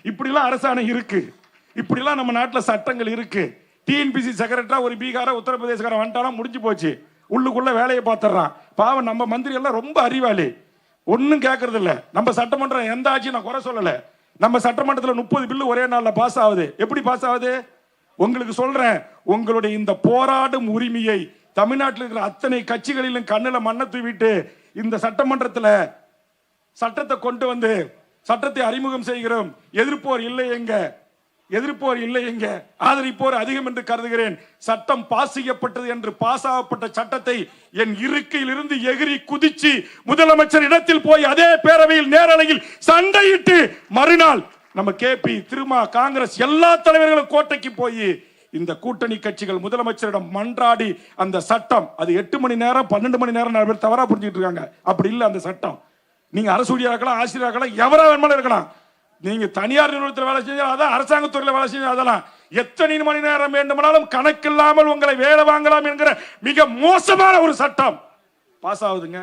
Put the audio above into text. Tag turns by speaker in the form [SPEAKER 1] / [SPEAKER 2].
[SPEAKER 1] இப்படிலாம் அரசாணை இருக்கு, இப்படிலாம் நம்ம நாட்டில் சட்டங்கள் இருக்கு. டிஎன்பிசி செக்ரட்டரா ஒரு பீகார உத்தரப்பிரதேசக்காரன் வந்துட்டாலும் முடிஞ்சு போச்சு, உள்ளுக்குள்ள வேலையை பார்த்துறான். பாவம் நம்ம மந்திரி எல்லாம் ரொம்ப அறிவாளி, ஒன்னும் கேட்கறது இல்ல. நம்ம சட்டமன்றம் எந்த ஆட்சி நான் குறை சொல்லல, நம்ம சட்டமன்றத்தில் 30 பில்லு ஒரே நாள்ல பாஸ் ஆகுது. எப்படி பாஸ் ஆகுது உங்களுக்கு சொல்றேன். உங்களுடைய இந்த போராடும் உரிமையை தமிழ்நாட்டில் இருக்கிற அத்தனை கட்சிகளிலும் கண்ணுல மண்ணை தூவிட்டு இந்த சட்டமன்றத்தில் சட்டத்தை கொண்டு வந்து சட்டத்தை அறிமுகம் செய்கிறோம். எதிர்ப்போர் இல்லை எங்க, எதிர்ப்போர் இல்லை எங்க, ஆதரிப்போர் அதிகம் என்று கருதுகிறேன். சட்டம் பாஸ் செய்யப்பட்டது என்று பாஸ் ஆகப்பட்ட சட்டத்தை என் இருக்கையில் இருந்து எகிரி குதிச்சு முதலமைச்சர் இடத்தில் போய் அதே பேரவையில் நேரலையில் சண்டையிட்டு மறுநாள் நம்ம கேபி திருமா காங்கிரஸ் எல்லா தலைவர்களும் கோட்டைக்கு போய் இந்த கூட்டணி கட்சிகள் முதலமைச்சரிடம் மன்றாடி அந்த சட்டம், அது 8 மணி நேரம் 12 மணி நேரம் நிறைய பேர் தவறா புரிஞ்சுட்டு இருக்காங்க. அப்படி இல்லை அந்த சட்டம். நீங்க அரசு ஊழியராக இருக்கலாம், ஆசிரியராக இருக்கலாம், எவரா வேணுமாலும் இருக்கலாம். நீங்க தனியார் நிறுவனத்தில் வேலை செஞ்சாலும் அதான், அரசாங்கத்துறையில் வேலை செஞ்சாலும் அதெல்லாம், எத்தனை மணி நேரம் வேண்டுமானாலும் கணக்கில்லாமல் உங்களை வேலை வாங்கலாம் என்கிற மிக மோசமான ஒரு சட்டம் பாஸ் ஆகுதுங்க.